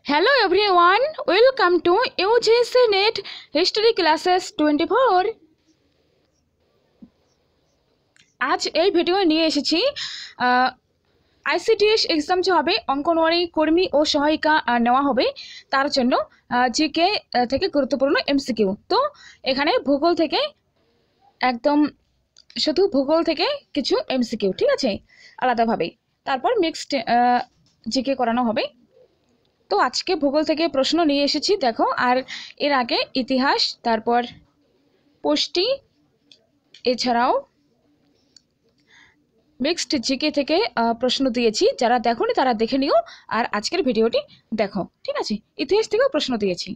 Hello everyone, welcome to UGC NET History Classes 24. आज এই video নিয়ে এসেছি আইসিডিএস এক্সাম যে হবে অঙ্গনওয়াড়ি কর্মী ও সহায়িকা নেওয়া হবে তার জন্য জিকে থেকে গুরুত্বপূর্ণ এমসিকিউ। তো এখানে ভূগোল থেকে একদম শুধু ভূগোল থেকে কিছু এমসিকিউ, ঠিক আছে, আলাদাভাবে, তারপর মিক্সড জিকে করানো হবে। তো আজকে ভূগোল থেকে প্রশ্ন নিয়ে এসেছি দেখো, আর এর আগে ইতিহাস, তারপর পুষ্টি, এছাড়াও মিক্সড জিকে থেকে প্রশ্ন দিয়েছি। যারা দেখোনি তারা দেখে নিও, আর আজকের ভিডিওটি দেখো, ঠিক আছে। ইতিহাস থেকেও প্রশ্ন দিয়েছি।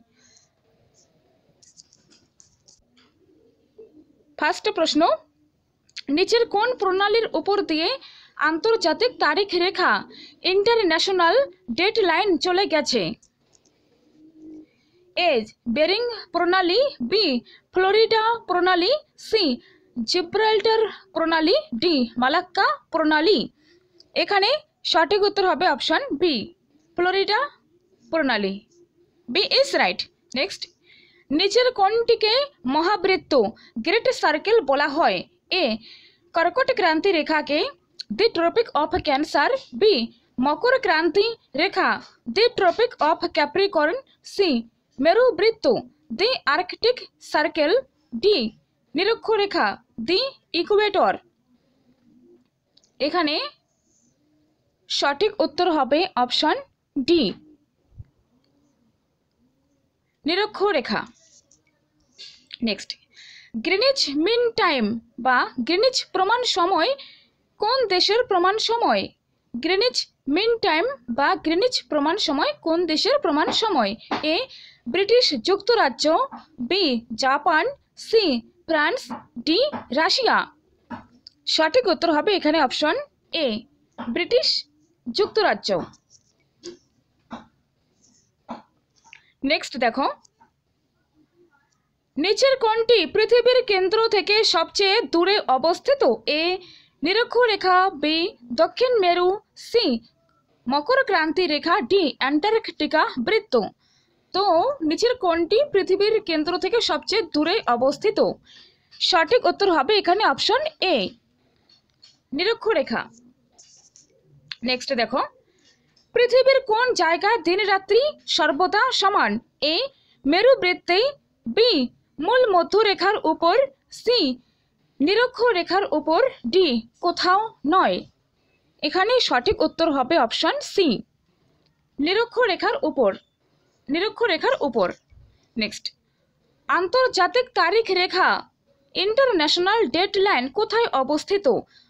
ফার্স্ট প্রশ্ন, নিচের কোন প্রণালীর উপর দিয়ে আন্তর্জাতিক তারিখ রেখা ইন্টারন্যাশনাল ডেডলাইন চলে গেছে? এ বেরিং প্রণালী, বি ফ্লোরিডা প্রণালী, সি জিব্রাল্টার প্রণালী, ডি মালাক্কা প্রণালী। এখানে সঠিক উত্তর হবে অপশন বি, ফ্লোরিডা প্রণালী। B is right. নেক্সট, নিচের কোনটিকে মহাবৃত্ত গ্রেট সার্কেল বলা হয়? এ কর্কট ক্রান্তি রেখাকে the Tropic of Cancer, B মকর ক্রান্তি রেখা the Tropic of Capricorn, C মেরু বৃত্ত দি আর্কটিক সার্কেল, ডি নিরক্ষরেখা দি ইকুয়েটর। এখানে সঠিক উত্তর হবে অপশন ডি, নিরক্ষরেখা। নেক্সট, গ্রিনিচ মিন টাইম বা গ্রিনিচ প্রমাণ সময় কোন দেশের প্রমাণ সময়? গ্রিনিচ মিন টাইম বা গ্রিনিচ প্রমাণ সময় কোন দেশের প্রমাণ সময়? এ ব্রিটিশ যুক্তরাজ্য, B Japan, C France, D Russia. সঠিক উত্তর হবে এখানে অপশন এ, ব্রিটিশ যুক্তরাজ্য। নেক্সট দেখো, নিচের কোনটি পৃথিবীর কেন্দ্র থেকে সবচেয়ে দূরে অবস্থিত? এ নিরক্ষরেখা, বি দক্ষিণ মেরু, সি মকর ক্রান্তি রেখা, ডি অ্যান্টার্কটিকা বৃত্ত। তো নিচের কোনটি পৃথিবীর কেন্দ্র থেকে সবচেয়ে দূরে অবস্থিত? সঠিক উত্তর হবে এখানে অপশন এ, নিরক্ষরেখা। নেক্সট দেখো, পৃথিবীর কোন জায়গায় দিন রাত্রি সর্বদা সমান? এ মেরু বৃত্তে, বি মূল মধ্যরেখার উপর, সি নিরক্ষরেখার উপর, ডি কোথাও নয়। এখানে সঠিক উত্তর হবে অপশন সি, নিরক্ষরেখার উপর, নিরক্ষরেখার উপর। নেক্সট, আন্তর্জাতিক তারিখ রেখা ইন্টারন্যাশনাল ডেডলাইন কোথায় অবস্থিত?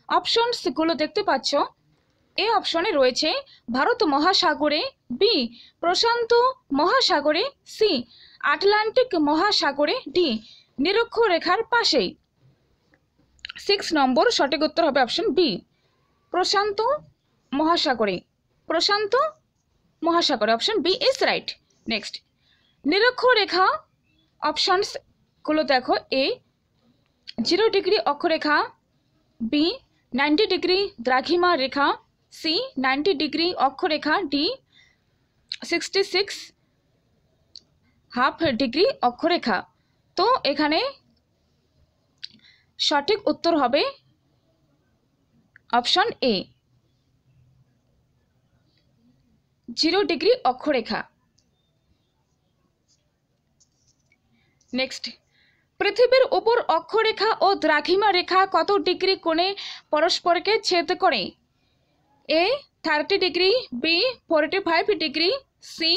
অপশনসগুলো দেখতে পাচ্ছ। এ অপশনে রয়েছে ভারত মহাসাগরে, বি প্রশান্ত মহাসাগরে, সি আটলান্টিক মহাসাগরে, ডি নিরক্ষরেখার পাশেই। 6 নম্বর সঠিক উত্তর হবে অপশন বি, প্রশান্ত মহাসাগরে, প্রশান্ত মহাসাগরে। Option B is right. Next, নিরক্ষরেখা অপশনসগুলো দেখো। এ 0 ডিগ্রি অক্ষরেখা, বি 90 ডিগ্রি দ্রাঘিমা রেখা, সি 90 ডিগ্রি অক্ষরেখা, ডি 66 হাফ ডিগ্রি অক্ষরেখা। তো এখানে সঠিক উত্তর হবে অপশন এ, 0 ডিগ্রি অক্ষরেখা। নেক্সট, পৃথিবীর উপর অক্ষরেখা ও দ্রাঘিমা রেখা কত ডিগ্রি কোণে পরস্পরকে ছেদ করে? A 30 degree, B 45 degree, C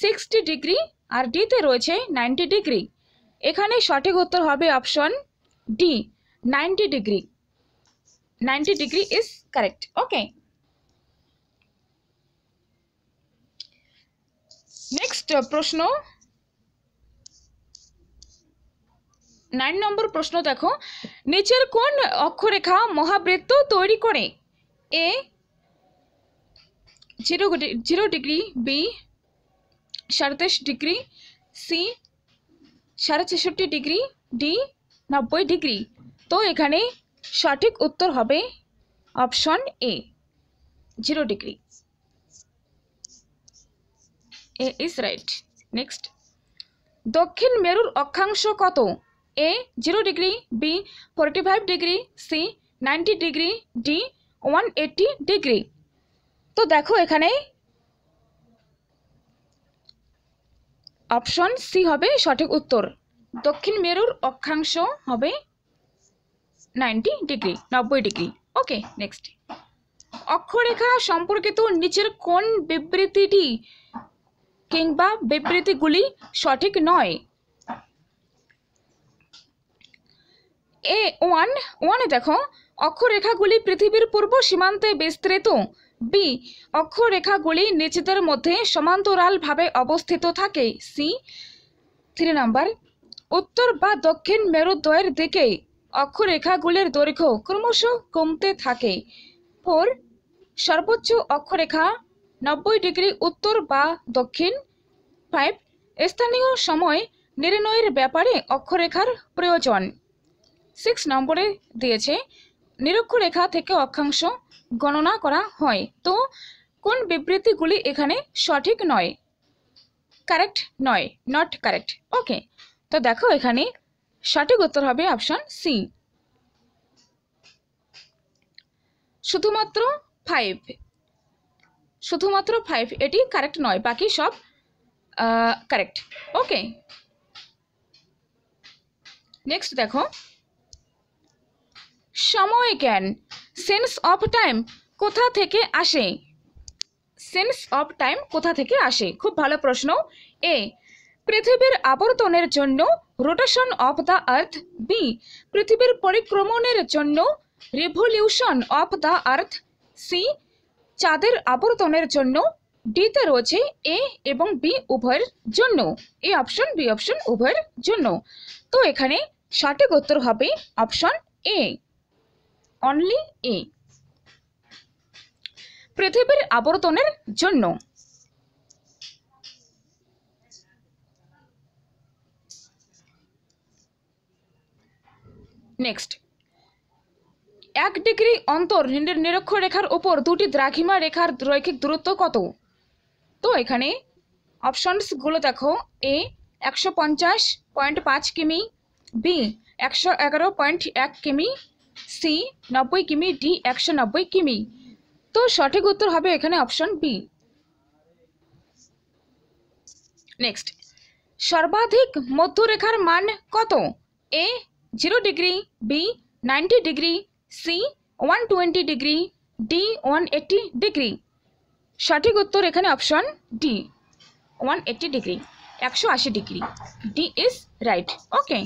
60 degree, আর ডিতে রয়েছে 90 ডিগ্রি। এখানে সঠিক উত্তর হবে option D, 90 degree. 90 degree is correct. Okay, next প্রশ্ন, 9 নম্বর প্রশ্ন দেখো, নিচের কোন অক্ষরেখা মহাবৃত্ত তৈরি করে? A 0 degree, B 37 degree, C 66 degree, D 90 degree. তো এখানে সঠিক উত্তর হবে option A, 0 degree. A is right. Next, দক্ষিণ মেরুর অক্ষাংশ কত? A 0 degree, B 45 degree, C 90 degree, D 180 degree. তো দেখো এখানে অপশন সি হবে সঠিক উত্তর। দক্ষিণ মেরুর অক্ষাংশ হবে 90 ডিগ্রি, 90 ডিগ্রি। ওকে, নেক্সট, অক্ষরেখা সম্পর্কিত নিচের কোন বিবৃতিটি কিংবা বিবৃতিগুলি সঠিক নয়? এ 1 দেখো, অক্ষরেখাগুলি পৃথিবীর পূর্ব সীমান্তে বিস্তৃত। বি, অক্ষরেখাগুলি নিচেদের মধ্যে সমান্তরালভাবে অবস্থিত থাকে। সি 3 নাম্বার, উত্তর বা দক্ষিণ মেরুদ্বয়ের দিকে অক্ষরেখাগুলির দৈর্ঘ্য ক্রমশ কমতে থাকে। 4, সর্বোচ্চ অক্ষরেখা 90 ডিগ্রি উত্তর বা দক্ষিণ। 5, স্থানীয় সময় নির্ণয়ের ব্যাপারে অক্ষরেখার প্রয়োজন। 6 নম্বরে দিয়েছে নিরক্ষরেখা থেকে অক্ষাংশ গণনা করা হয়। তো কোন বিবৃতিগুলি এখানে সঠিক নয়? কারেক্ট নয়, নট কারেক্ট। ওকে, তো দেখো এখানে সঠিক উত্তর হবে অপশন সি, শুধুমাত্র 5, শুধুমাত্র 5 এটি কারেক্ট নয়, বাকি সব কারেক্ট। ওকে, নেক্সট দেখো, সময় জ্ঞান, সেন্স অফ টাইম কোথা থেকে আসে? সেন্স অফ টাইম কোথা থেকে আসে? খুব ভালো প্রশ্ন। এ, পৃথিবীর আবর্তনের জন্য rotation of the earth. B, পৃথিবীর পরিক্রমণের জন্য revolution of the earth. C, চাঁদের আবর্তনের জন্য। ডিতে রয়েছে এ এবং বি উভয়ের জন্য। এ অপশন, বি অপশন উভয়ের জন্য। তো এখানে সঠিক উত্তর হবে অপশন এ, অনলি এ, পৃথিবীর আবর্তনের জন্য। নেক্সট, 1 ডিগ্রি অন্তর নিরক্ষরেখার উপর দুটি দ্রাঘিমা রেখার রৈখিক দূরত্ব কত? তো এখানে অপশনসগুলো দেখো। এ 150.5 কিমি, বি 111.1 কিমি, সি 90 কিমি, ডি 190 কিমি। তো সঠিক উত্তর হবে এখানে অপশন বি। নেক্সট, সর্বাধিক মধ্যরেখার মান কত? A 0 degree, B 90 degree, C 120 degree, D 180 degree. সঠিক উত্তর এখানে option D, 180 degree, 180 degree. D is right. Okay,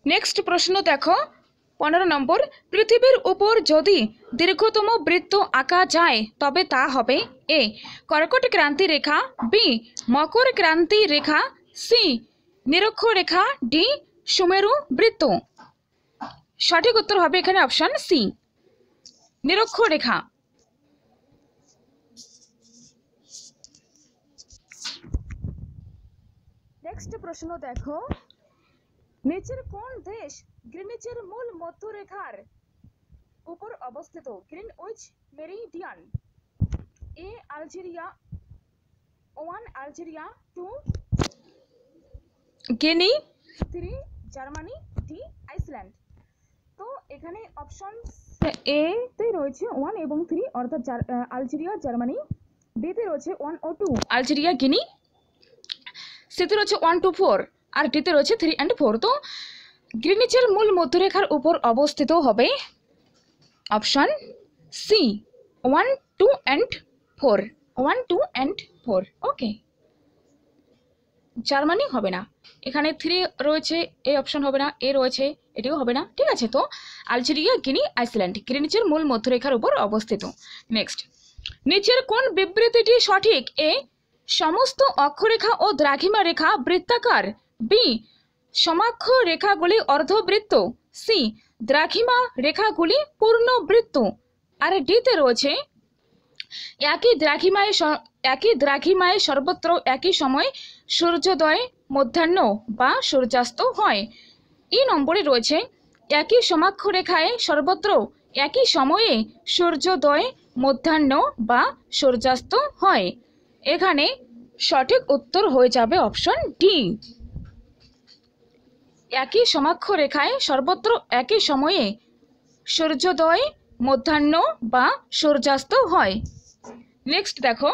next প্রশ্ন দেখো 15 নম্বর, পৃথিবীর উপর যদি দীর্ঘতম বৃত্ত আঁকা যায় তবে তা হবে? এ, কর্কট ক্রান্তি রেখা, বি মকর ক্রান্তি রেখা, সি নিরক্ষরেখা, ডি সুমেরু বৃত্ত। সঠিক উত্তর হবে এখানে অপশন সি, নিরক্ষরেখা। নেক্সট প্রশ্ন দেখো, নিচের কোন দেশ গ্রিনিচের মূল মধ্যরেখার উপর অবস্থিত? Greenwich meridian. A Algeria, 1 Algeria, 2 Guinea, 3 Germany, D Iceland. তো এখানে অপশন এ তে রয়েছে 1 এবং 3 অর্থাৎ আলজেরিয়া, জার্মানি। বি তে রয়েছে 1 ও 2 আলজেরিয়া, গিনি। সি তে রয়েছে 1, 2, 4 আর ডি তে রয়েছে 3 and 4। তো গ্রিনিচের মূল মধ্যরেখার উপর অবস্থিত হবে option C, 1, 2 and 4, 1, 2 and 4। Okay, Germany হবে না, এখানে 3 রয়েছে, এ অপশন হবে না, এ রয়েছে, এটিও হবে না। ঠিক আছে, তো আলজেরিয়া, গিনি, আইসল্যান্ড গ্রিনিচের মূল মধ্যরেখার উপর অবস্থিত। নেক্সট, নিচের কোন বিবৃতিটি সঠিক? এ, সমস্ত অক্ষরেখা ও দ্রাঘিমা রেখা বৃত্তাকার। বি, সমাক্ষ রেখাগুলি অর্ধবৃত্ত। সি, দ্রাঘিমা রেখাগুলি পূর্ণবৃত্ত। আর ডিতে রয়েছে একই দ্রাঘিমায় সর্বত্র একই সময় সূর্যোদয়, মধ্যাহ্ন বা সূর্যাস্ত হয়। ই নম্বরে রয়েছে একই সমাক্ষ রেখায় সর্বত্র একই সময়ে সূর্যোদয়, মধ্যাহ্ন বা সূর্যাস্ত হয়। এখানে সঠিক উত্তর হয়ে যাবে অপশন ডি। একই সমাক্ষ রেখায় সর্বত্র একই সময়ে সূর্যোদয়, মধ্যাহ্ন বা সূর্যাস্ত হয়। নেক্সট দেখো,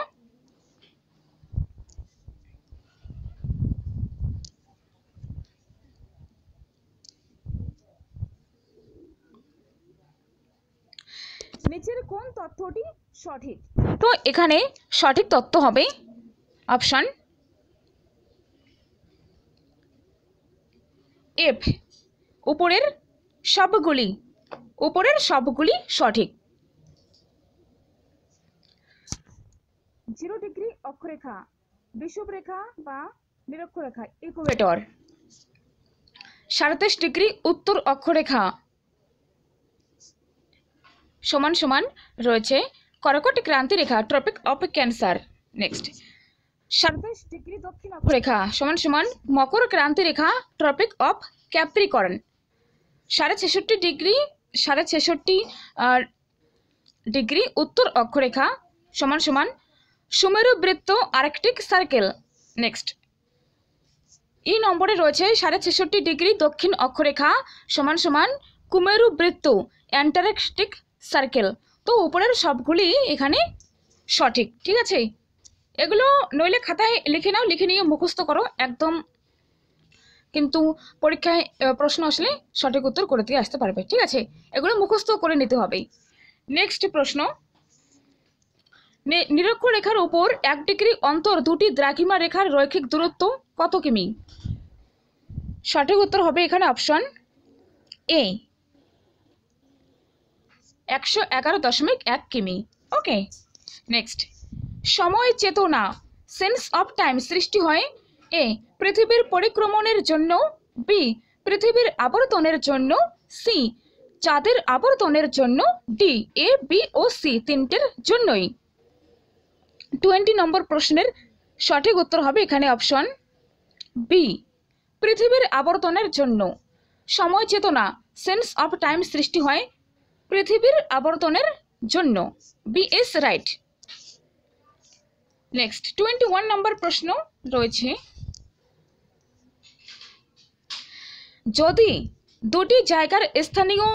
নিচের কোন তথ্যটি সঠিক? তো এখানে সঠিক তথ্য হবে অপশন এফ, উপরের সবগুলি সঠিক। 0 ডিগ্রি অক্ষরেখা, বিষুবরেখা বা নিরক্ষরেখা ইকুয়েটর। 37 ডিগ্রি উত্তর অক্ষরেখা সমান সমান রয়েছে কর্কট ক্রান্তি রেখা, Tropic of Cancer. Next, 27 degree দক্ষিণ অক্ষরেখা সমান সমান মকর ক্রান্তি রেখা, ট্রপিক অফ ক্যাপ্রিকর্ন। 66 ডিগ্রি উত্তর অক্ষরেখা সমান সমান সুমেরু বৃত্ত, আর্কটিক সার্কেল। নেক্সট, এই নম্বরে রয়েছে 66 ডিগ্রি দক্ষিণ অক্ষরেখা সমান সমান কুমেরু বৃত্ত, অ্যান্টার্কটিক সার্কেল। তো উপরের সবগুলি এখানে সঠিক। ঠিক আছে, এগুলো নইলে খাতায় লিখে নাও, লিখে নিয়ে মুখস্থ করো একদম, কিন্তু পরীক্ষায় প্রশ্ন আসলে সঠিক উত্তর করে দিয়ে আসতে পারবে। ঠিক আছে, এগুলো মুখস্থ করে নিতে হবে। নেক্সট প্রশ্ন, নিরক্ষরেখার উপর 1 ডিগ্রি অন্তর দুটি দ্রাঘিমা রেখার রৈখিক দূরত্ব কত কিমি? সঠিক উত্তর হবে এখানে অপশন এ, 111.1 কিমি। ওকে, নেক্সট, সময় চেতনা, সেন্স অফ টাইম সৃষ্টি হয় এ পৃথিবীর পরিক্রমণের জন্য, বি পৃথিবীর আবর্তনের জন্য, সি চাঁদের আবর্তনের জন্য, ডি এ বি ও সি তিনটের জন্যই। 20 নম্বর প্রশ্নের সঠিক উত্তর হবে এখানে অপশন বি, পৃথিবীর আবর্তনের জন্য। সময় চেতনা, সেন্স অফ টাইম সৃষ্টি হয় পৃথিবীর আবর্তনের জন্য, বি ইজ রাইট। নেক্সট 21 নম্বর প্রশ্ন রয়েছে, যদি দুটি জায়গার স্থানীয়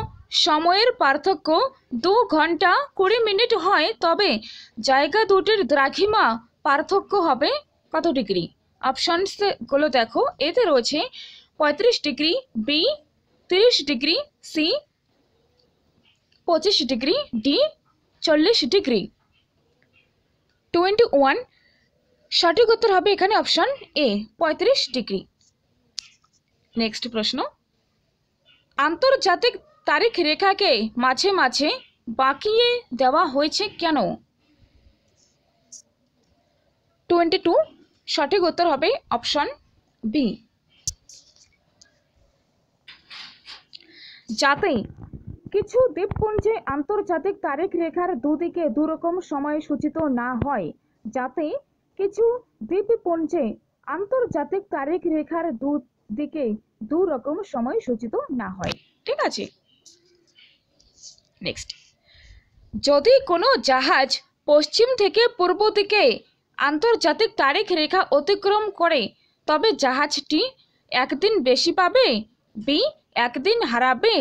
সময়ের পার্থক্য 2 ঘন্টা 20 মিনিট হয় তবে জায়গা দুটির দ্রাঘিমা পার্থক্য হবে কত ডিগ্রি? অপশনস গুলো দেখো, এতে রয়েছে 35 degree, B 30 degree, C 25 degree, D 40 degree. 21 সঠিক উত্তর হবে এখানে অপশন এ, 35 ডিগ্রি। নেক্সট প্রশ্ন, আন্তর্জাতিক তারিখ রেখাকে মাঝে মাঝে বাঁকিয়ে দেওয়া হয়েছে কেন? 22 সঠিক উত্তর হবে অপশন বি, যাতে কিছু দ্বীপপুঞ্জে আন্তর্জাতিক তারিখ রেখার দুদিকে দুরকম সময় সূচিত না হয়। যাতে কিছু দ্বীপপুঞ্জে আন্তর্জাতিক তারিখ রেখার দুদিকে দুরকম সময় সূচিত না হয়। ঠিক আছে, নেক্সট, যদি কোনো জাহাজ পশ্চিম থেকে পূর্ব দিকে আন্তর্জাতিক তারিখ রেখা অতিক্রম করে তবে জাহাজটি একদিন বেশি পাবে, বি একদিন হারাবে,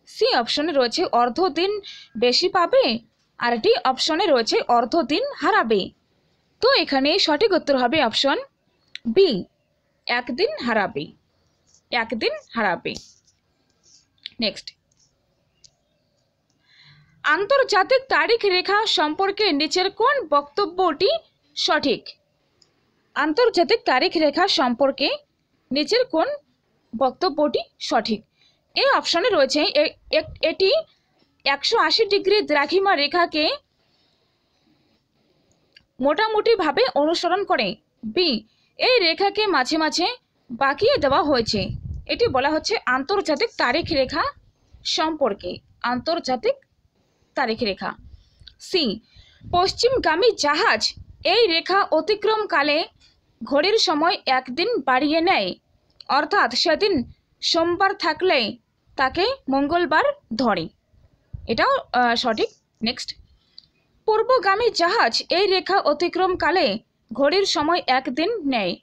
সি অপশনে রয়েছে অর্ধদিন বেশি পাবে, আর ডি অপশনে রয়েছে অর্ধদিন হারাবে। তো এখানে সঠিক উত্তর হবে অপশন বি, একদিন হারাবে, একদিন হারাবে। নেক্সট, আন্তর্জাতিক তারিখ রেখা সম্পর্কে নিচের কোন বক্তব্যটি সঠিক? আন্তর্জাতিক তারিখ রেখা সম্পর্কে নিচের কোন বক্তব্যটি সঠিক? এই অপশনে রয়েছে এটি 180 ডিগ্রি দ্রাঘিমা রেখাকে মোটামুটি ভাবে অনুসরণ করে, বি এই রেখাকে মাঝে মাঝে বাঁকিয়ে দেওয়া হয়েছে। এটি বলা হচ্ছে আন্তর্জাতিক তারিখ রেখা সম্পর্কে, আন্তর্জাতিক তারিখ রেখা। সি পশ্চিমগামী জাহাজ এই রেখা অতিক্রমকালে ঘড়ির সময় একদিন বাড়িয়ে নেয়, অর্থাৎ সেদিন সোমবার থাকলে তাকে মঙ্গলবার ধরে, এটাও সঠিক। নেক্সট, পূর্বগামী জাহাজ এই রেখা অতিক্রমকালে ঘড়ির সময় 1 দিন নেয়।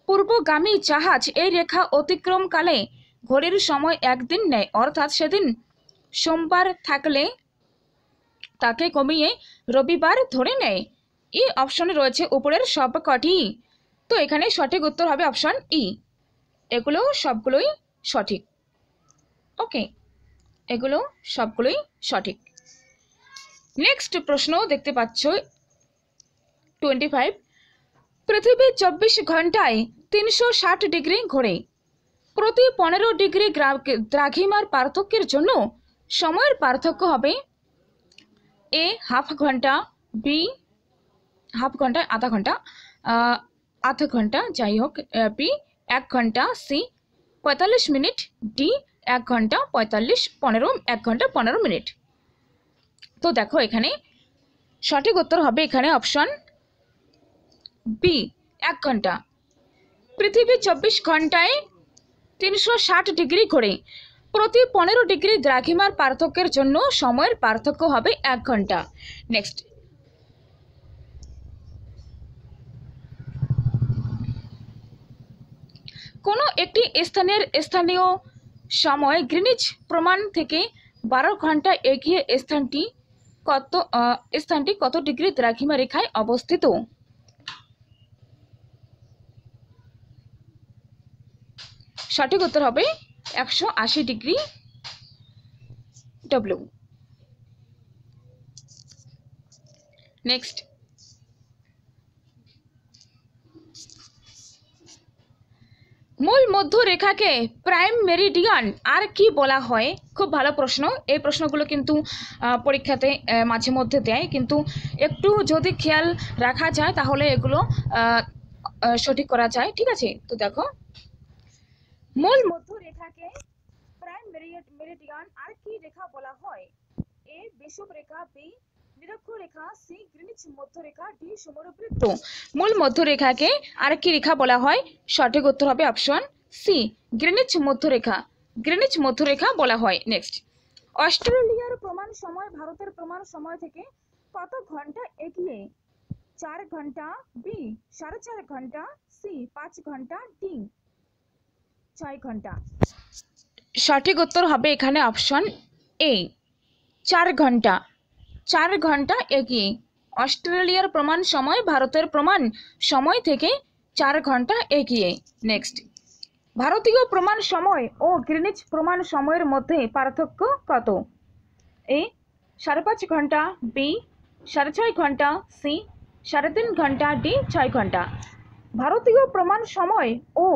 পূর্বগামী জাহাজ এই রেখা অতিক্রমকালে ঘড়ির সময় 1 দিন নেয়, অর্থাৎ সেদিন সোমবার থাকলে তাকে কমিয়ে রবিবার ধরে নেয়। এই অপশনে রয়েছে উপরের সবকটি। তো এখানে সঠিক উত্তর হবে অপশন ই। এগুলো সবগুলোই সঠিক। ওকে, এগুলো সবগুলোই সঠিক। নেক্সট প্রশ্ন দেখতে পাচ্ছ 25। পৃথিবী 24 ঘন্টায় 360 ডিগ্রি ঘোরে। প্রতি 15 ডিগ্রি দ্রাঘিমার পার্থক্যের জন্য সময়ের পার্থক্য হবে এ হাফ ঘন্টা, বি হাফ ঘন্টা আধা ঘন্টা, আধা ঘন্টা যাই হোক, বি 1 ঘন্টা, সি 45 মিনিট, ডি 1 ঘন্টা 1 ঘন্টা 15 মিনিট। তো দেখো এখানে সঠিক উত্তর হবে এখানে অপশন বি 1 ঘন্টা। পৃথিবী 24 ঘন্টায় 360 ডিগ্রি ঘোরে। প্রতি 15 ডিগ্রি দ্রাঘিমার পার্থক্যের জন্য সময়ের পার্থক্য হবে 1 ঘন্টা। নেক্সট, কোনো একটি স্থানীয় সময় গ্রিনিচ প্রমাণ থেকে 12 ঘন্টা এগিয়ে স্থানটি কত ডিগ্রি দ্রাঘিমা রেখায় অবস্থিত? সঠিক উত্তর হবে 180 ডিগ্রি ডব্লিউ। নেক্সট, মূল মধ্যরেখাকে প্রাইম মেরিডিয়ান আর কি বলা হয়? খুব ভালো প্রশ্ন। এই প্রশ্নগুলো কিন্তু পরীক্ষাতে মাঝে মধ্যে দেয়, কিন্তু একটু যদি খেয়াল রাখা যায় তাহলে এগুলো সঠিক করা যায়। ঠিক আছে, তো দেখো মূল মধ্যরেখাকে প্রাইম মেরিডিয়ান আর কি রেখা বলা হয়? এ বিষুব রেখা, বি নিরক্ষরেখা, সি গ্রিনিচ মধ্যরেখা, ডি সমরবৃত্ত। মূল মধ্যরেখাকে আর কি রেখা বলা হয়? সঠিক উত্তর হবে অপশন সি গ্রিনিচ মধ্যরেখা। গ্রিনিচ মধ্যরেখা বলা হয়। নেক্সট, অস্ট্রেলিয়ার প্রমাণ সময় ভারতের প্রমাণ সময় থেকে কত ঘন্টা এগিয়ে? 4 ঘন্টা, বি 4.5 ঘন্টা, সি 5 ঘন্টা, ডি 6 ঘন্টা। সঠিক উত্তর হবে এখানে অপশন এ 4 ঘন্টা। 4 ঘন্টা এগিয়ে। অস্ট্রেলিয়ার প্রমাণ সময় ভারতের প্রমাণ সময় থেকে 4 ঘন্টা এগিয়ে। নেক্সট, ভারতীয় প্রমাণ সময় ও গ্রিনিচ প্রমাণ সময়ের মধ্যে পার্থক্য কত? এ 5.5 ঘন্টা, বি 6.5 ঘন্টা, সি 3.5 ঘন্টা, ডি 6 ঘন্টা। ভারতীয় প্রমাণ সময় ও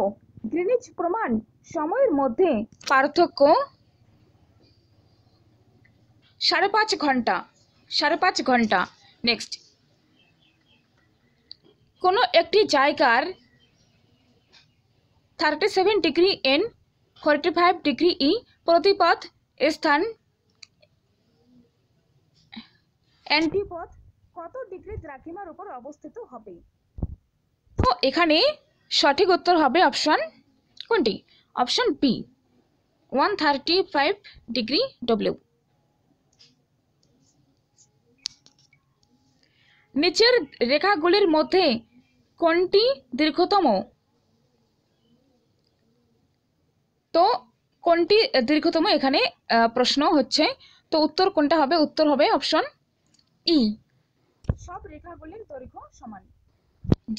গ্রিনিচ প্রমাণ সময়ের মধ্যে পার্থক্য 5.5 ঘন্টা। 5.5 ঘন্টা। নেক্সট, কোনো একটি জায়গার 37 ডিগ্রি এন 45 ডিগ্রি ই প্রতিপথ স্থান অ্যান্টিপথ কত ডিগ্রি দ্রাঘিমার উপর অবস্থিত হবে? তো এখানে সঠিক উত্তর হবে অপশন কোনটি? Option B 135 degree W. নিচের রেখাগুলির মধ্যে কোনটি দীর্ঘতম? তো কোনটি দীর্ঘতম এখানে প্রশ্ন হচ্ছে, তো উত্তর কোনটা হবে? উত্তর হবে অপশন ই সব রেখাগুলির দৈর্ঘ্য সমান।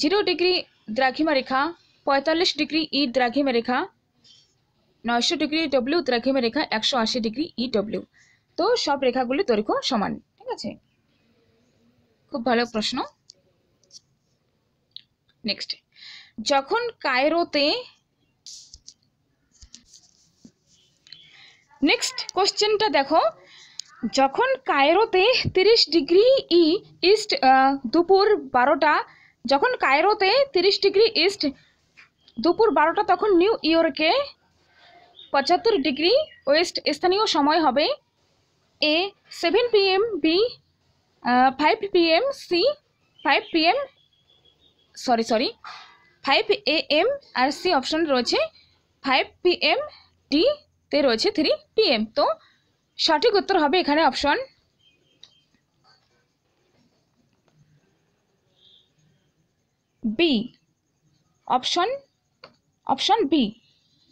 0 ডিগ্রি দ্রাঘিমা রেখা, 45 ডিগ্রি ই দ্রাঘিমা রেখা, 900 ডিগ্রি ডব্লিউ দ্রাঘিমা রেখা, 180 ডিগ্রি ই ডব্লিউ। তো সব রেখাগুলির দৈর্ঘ্য সমান। ঠিক আছে, খুব ভালো প্রশ্ন। নেক্সট, যখন কায়রোতে নেক্সট কোশ্চেনটা দেখো, যখন কায়রোতে 30 ডিগ্রি ই ইস্ট দুপুর 12টা, যখন কায়রোতে 30 ডিগ্রি ইস্ট দুপুর 12টা, তখন নিউ ইয়র্কে 75 ডিগ্রি ওয়েস্ট স্থানীয় সময় হবে A 7 PM, B 5 PM, C 5 PM 5 AM, আর সি অপশন রয়েছে 5 PM, ডি তে রয়েছে 3 PM। তো সঠিক উত্তর হবে এখানে option B, option B.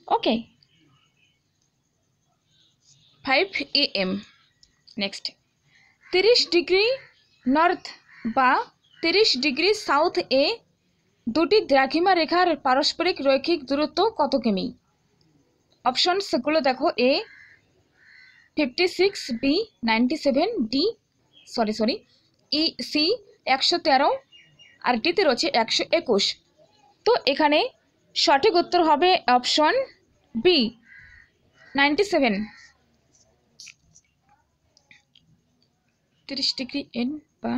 Okay, 5 AM। Next, 30 degree north বা 30 ডিগ্রি সাউথ এ দুটি দ্রাঘিমা রেখার পারস্পরিক রৈখিক দূরত্ব কত কিমি? অপশনসগুলো দেখো, এ 56, বি 97, ডি ই সি 113 আর ডিতে রয়েছে 121। তো এখানে সঠিক উত্তর হবে অপশন বি 97। 30 ডিগ্রি এন বা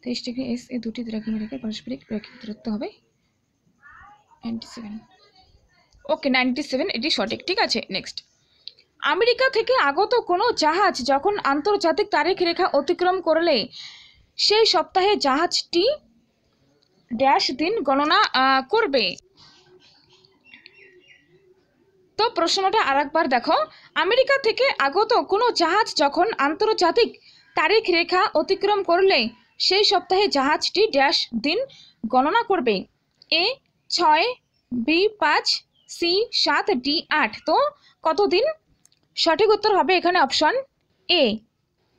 30 ডিগ্রি এস এ দুটি দ্রাঘিমা রেখার পারস্পরিক রৈখিক দূরত্ব হবে 97। ওকে, 97 এটি সঠিক। ঠিক আছে, নেক্সট, আমেরিকা থেকে আগত কোনো জাহাজ যখন আন্তর্জাতিক তারিখ রেখা অতিক্রম করলে সেই সপ্তাহে জাহাজটি ড্যাশ দিন গণনা করবে? তো প্রশ্নটা আরেকবার দেখো, আমেরিকা থেকে আগত কোনো জাহাজ যখন আন্তর্জাতিক তারিখ রেখা অতিক্রম করলে সেই সপ্তাহে জাহাজটি ড্যাশ দিন গণনা করবে? এ 6, বি 5, সি 7, ডি 8। তো কত দিন? সঠিক উত্তর হবে এখানে অপশন এ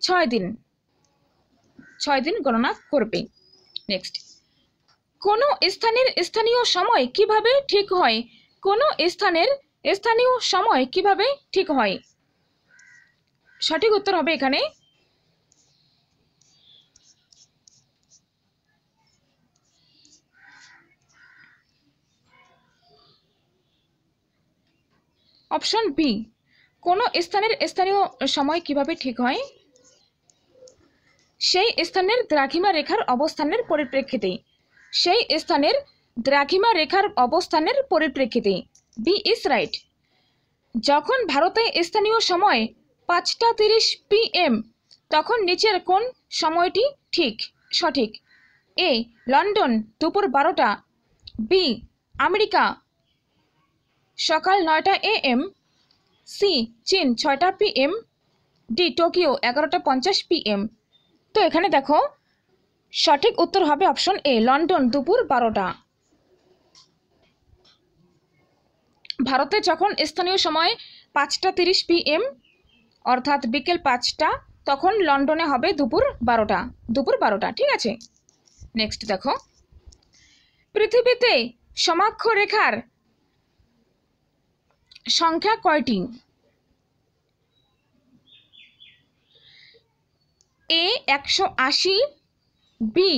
6 দিন। 6 দিন গণনা করবে। নেক্সট, কোনো স্থানের স্থানীয় সময় কিভাবে ঠিক হয়? কোনো স্থানের স্থানীয় সময় কিভাবে ঠিক হয়? সঠিক উত্তর হবে এখানে অপশন বি। কোনো স্থানের স্থানীয় সময় কিভাবে ঠিক হয়? সেই স্থানের দ্রাঘিমা রেখার অবস্থানের পরিপ্রেক্ষিতে। সেই স্থানের দ্রাঘিমা রেখার অবস্থানের পরিপ্রেক্ষিতে। B is right. যখন ভারতে স্থানীয় সময় 5টা 30 PM, তখন নিচের কোন সময়টি সঠিক? এ লন্ডন দুপুর 12টা, বি আমেরিকা সকাল 9টা AM, সি চীন 6টা PM, ডি টোকিও 11টা 50 PM। তো এখানে দেখো সঠিক উত্তর হবে অপশন এ লন্ডন দুপুর 12টা। ভারতে যখন স্থানীয় সময় 5টা 30 PM অর্থাৎ বিকেল 5টা, তখন লন্ডনে হবে দুপুর 12টা। ঠিক আছে, নেক্সট দেখো, পৃথিবীতে সমাক্ষ রেখার সংখ্যা কয়টি? এ 180, বি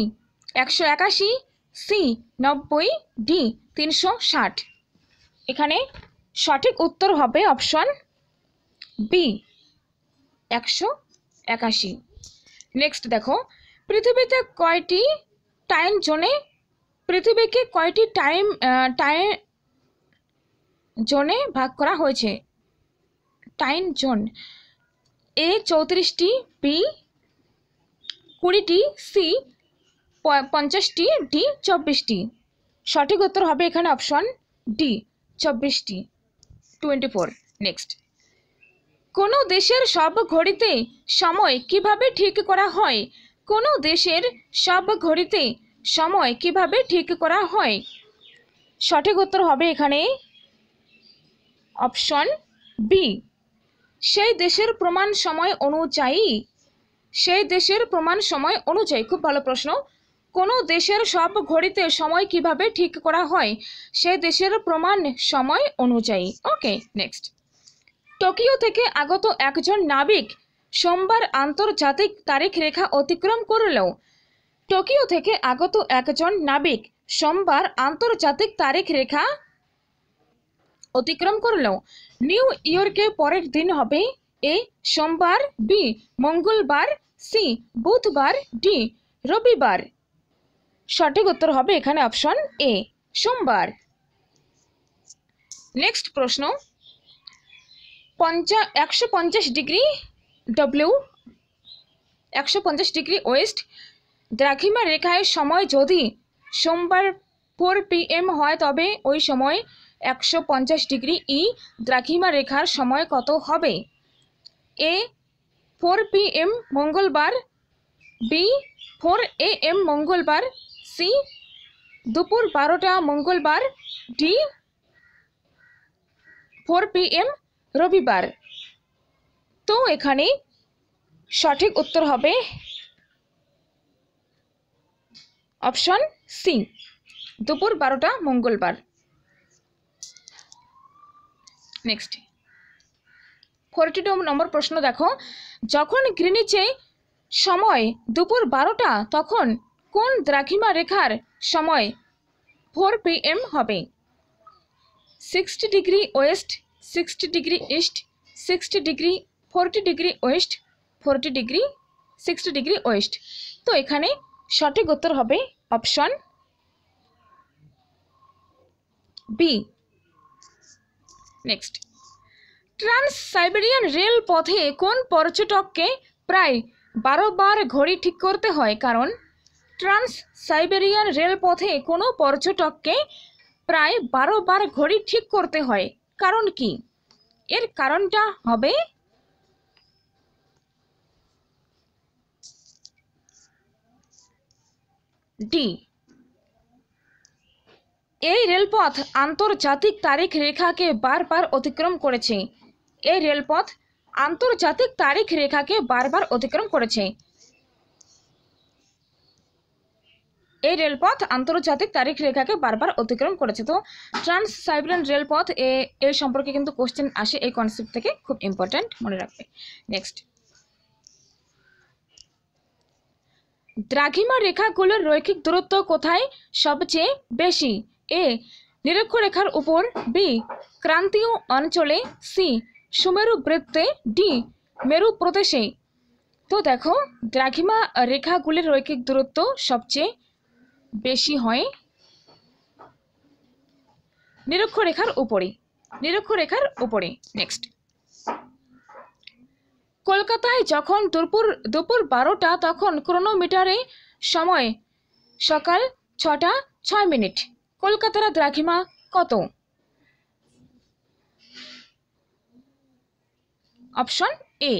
181, সি 90, ডি 360। এখানে সঠিক উত্তর হবে অপশন বি 181। নেক্সট দেখো, পৃথিবীতে কয়টি টাইম জোনে পৃথিবীকে কয়টি টাইম জোনে ভাগ করা হয়েছে? টাইম জোন, এ 34টি, বি 20টি, সি 50টি, ডি 24টি। সঠিক উত্তর হবে এখানে অপশন ডি 24টি, 24। নেক্সট, কোনো দেশের সব ঘড়িতে সময় কিভাবে ঠিক করা হয়? কোনো দেশের সব ঘড়িতে সময় কিভাবে ঠিক করা হয়? সঠিক উত্তর হবে এখানে অপশন বি সেই দেশের প্রমাণ সময় অনুযায়ী। সেই দেশের প্রমাণ সময় অনুযায়ী। খুব ভালো প্রশ্ন। কোনো দেশের সব ঘড়িতে সময় কিভাবে ঠিক করা হয়? সেই দেশের প্রমাণ সময় অনুযায়ী। ওকে, নেক্সট, টোকিও থেকে আগত একজন নাবিক সোমবার আন্তর্জাতিক তারিখ রেখা অতিক্রম করলেও টোকিও থেকে আগত একজন নাবিক সোমবার আন্তর্জাতিক তারিখ রেখা অতিক্রম করলেও নিউ ইয়র্কে পরের দিন হবে? এ সোমবার, বি মঙ্গলবার, সি বুধবার, ডি রবিবার। সঠিক উত্তর হবে এখানে অপশন এ সোমবার। নেক্সট প্রশ্ন, 150 ডিগ্রি ডব্লিউ 150 ডিগ্রি ওয়েস্ট দ্রাঘিমা রেখায় সময় যদি সোমবার 4 PM হয়, তবে ওই সময় 150 ডিগ্রি ই দ্রাঘিমা রেখার সময় কত হবে? এ 4 PM মঙ্গলবার, বি 4 AM মঙ্গলবার, সি দুপুর 12টা মঙ্গলবার, ডি 4 PM রবিবার। তো এখানে সঠিক উত্তর হবে অপশন সি, দুপুর 12টা মঙ্গলবার। নেক্সট 42 নম্বর প্রশ্ন দেখো, যখন গ্রিনিচে সময় দুপুর 12টা তখন কোন দ্রাঘিমা রেখার সময় 4 PM হবে? 60 degree west, 60 degree east, 60 degree, 40 degree west, 40 degree, 60 degree west. তো এখানে সঠিক উত্তর হবে option B. Next, trans Siberian rail পথে কোন পর্যটককে প্রায় 12 বার ঘড়ি ঠিক করতে হয়? কারণ ট্রান্স সাইবেরিয়ান রেল পথে কোনো পর্যটককে প্রায় 12 বার ঘড়ি ঠিক করতে হয়, কারণ কি? এর কারণটা হবে ডি, এই রেলপথ আন্তর্জাতিক তারিখ রেখাকে বারবার অতিক্রম করেছে। এই রেলপথ আন্তর্জাতিক তারিখ রেখাকে বারবার অতিক্রম করেছে। এই রেলপথ আন্তর্জাতিক তারিখ রেখাকে বারবার অতিক্রম করেছে। তো ট্রান্স সাইবেরিয়ান রেলপথ এর সম্পর্কে কিন্তু কোশ্চেন আসে, এই কনসেপ্ট থেকে, খুব ইম্পর্ট্যান্ট, মনে রাখবে। নেক্সট, দ্রাঘিমা রেখাগুলোর রৈখিক দূরত্ব কোথায় সবচেয়ে বেশি? এ নিরক্ষরেখার উপর, বি ক্রান্তীয় অঞ্চলে, সি সুমেরু বৃত্তে, ডি মেরু প্রদেশে। তো দেখো, দ্রাঘিমা রেখাগুলির রৈখিক দূরত্ব সবচেয়ে বেশি হয় নিরক্ষরেখার উপরে, নিরক্ষরেখার উপরে। নেক্সট, কলকাতায় যখন দুপুর 12টা তখন ক্রোনোমিটারে সময় সকাল 6টা 6 মিনিট। কলকাতার দ্রাঘিমা কত? Option A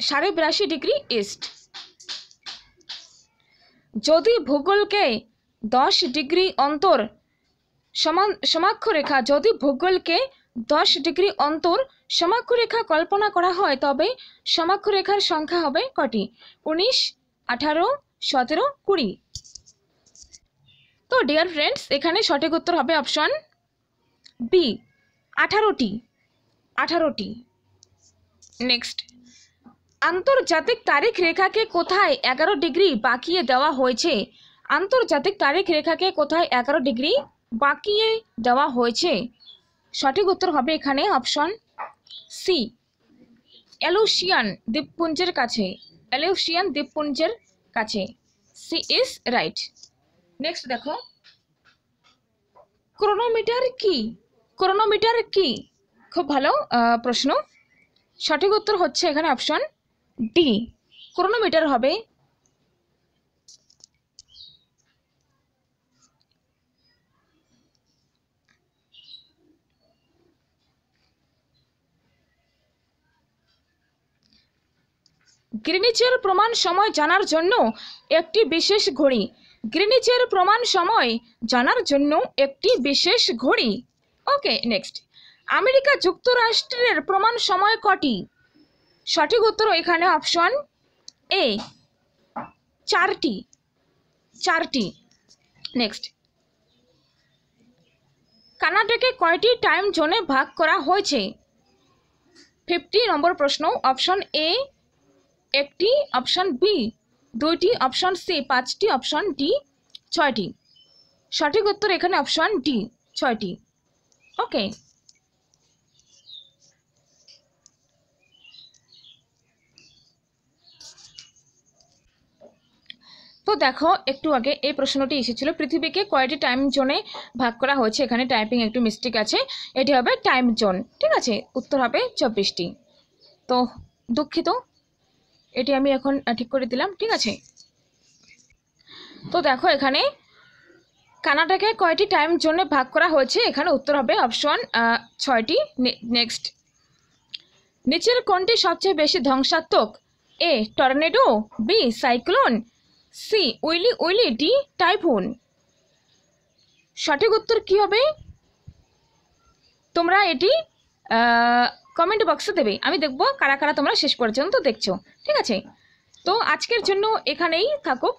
82.5 degree east. যদি ভূগোলকে 10 ডিগ্রি অন্তর সমাক্ষরেখা, যদি ভূগোলকে 10 ডিগ্রি অন্তর সমাক্ষরেখা কল্পনা করা হয় তবে সমাক্ষরেখার সংখ্যা হবে কটি? 19, 18, 17, 20। তো ডিয়ার ফ্রেন্ডস, এখানে সঠিক উত্তর হবে অপশন বি, 18টি, 18টি। নেক্সট, আন্তর্জাতিক তারিখ রেখাকে কোথায় 11 ডিগ্রি বাঁকিয়ে দেওয়া হয়েছে? আন্তর্জাতিক তারিখ রেখাকে কোথায় 11 ডিগ্রি বাঁকিয়ে দেওয়া হয়েছে? সঠিক উত্তর হবে এখানে অপশন সি, এলুসিয়ান দ্বীপপুঞ্জের কাছে, এলুসিয়ান দ্বীপপুঞ্জের কাছে। C is right. নেক্সট দেখো, ক্রোনোমিটার কি? ক্রোনোমিটার কি? খুব ভালো প্রশ্ন। সঠিক উত্তর হচ্ছে এখানে অপশন ডি, ক্রোনোমিটার হবে গ্রিনিচের প্রমাণ সময় জানার জন্য একটি বিশেষ ঘড়ি। গ্রিনিচের প্রমাণ সময় জানার জন্য একটি বিশেষ ঘড়ি। ওকে, নেক্সট, আমেরিকা যুক্তরাষ্ট্রের প্রমাণ সময় কটি? সঠিক উত্তর এখানে অপশন এ, 4টি, 4টি। নেক্সট, কানাডাকে কয়টি টাইম জোনে ভাগ করা হয়েছে? 50 নম্বর প্রশ্ন। অপশন এ 1টি, অপশন বি 2টি, অপশন সি 5টি, অপশন ডি 6টি। সঠিক উত্তর এখানে অপশন ডি, 6টি। ওকে, তো দেখো, একটু আগে এই প্রশ্নটি এসেছিল, পৃথিবীকে কয়টি টাইম জোনে ভাগ করা হয়েছে? এখানে টাইপিং একটু মিস্টেক আছে, এটি হবে টাইম জোন, ঠিক আছে? উত্তর হবে 24টি। তো দুঃখিত, এটি আমি এখন ঠিক করে দিলাম, ঠিক আছে? তো দেখো, এখানে কানাডাকে কয়টি টাইম জোনে ভাগ করা হয়েছে? এখানে উত্তর হবে অপশন 6টি। নেক্সট, নিচের কোনটি সবচেয়ে বেশি ধ্বংসাত্মক? A tornado, B cyclone, C willy willy, D typhoon. সঠিক উত্তর কি হবে তোমরা এটি কমেন্ট বক্সে দেবে, আমি দেখব কারা কারা তোমরা শেষ পর্যন্ত দেখছো। ঠিক আছে, তো আজকের জন্য এখানেই থাকুক,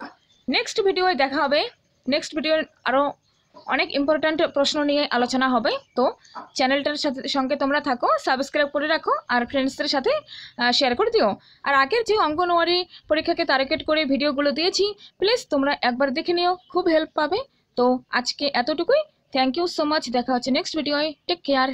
নেক্সট ভিডিওয় দেখা হবে। নেক্সট ভিডিওর আরও অনেক ইম্পর্ট্যান্ট প্রশ্ন নিয়ে আলোচনা হবে। তো চ্যানেলটার সঙ্গে তোমরা থাকো, সাবস্ক্রাইব করে রাখো আর ফ্রেন্ডসদের সাথে শেয়ার করে দিও। আর আগের যে অঙ্গনওয়াড়ি পরীক্ষাকে টার্গেট করে ভিডিওগুলো দিয়েছি, প্লিজ তোমরা একবার দেখে নিও, খুব হেল্প পাবে। তো আজকে এতটুকুই, থ্যাংক ইউ সো মাচ, দেখা হচ্ছে নেক্সট ভিডিওয়, টেক কেয়ার।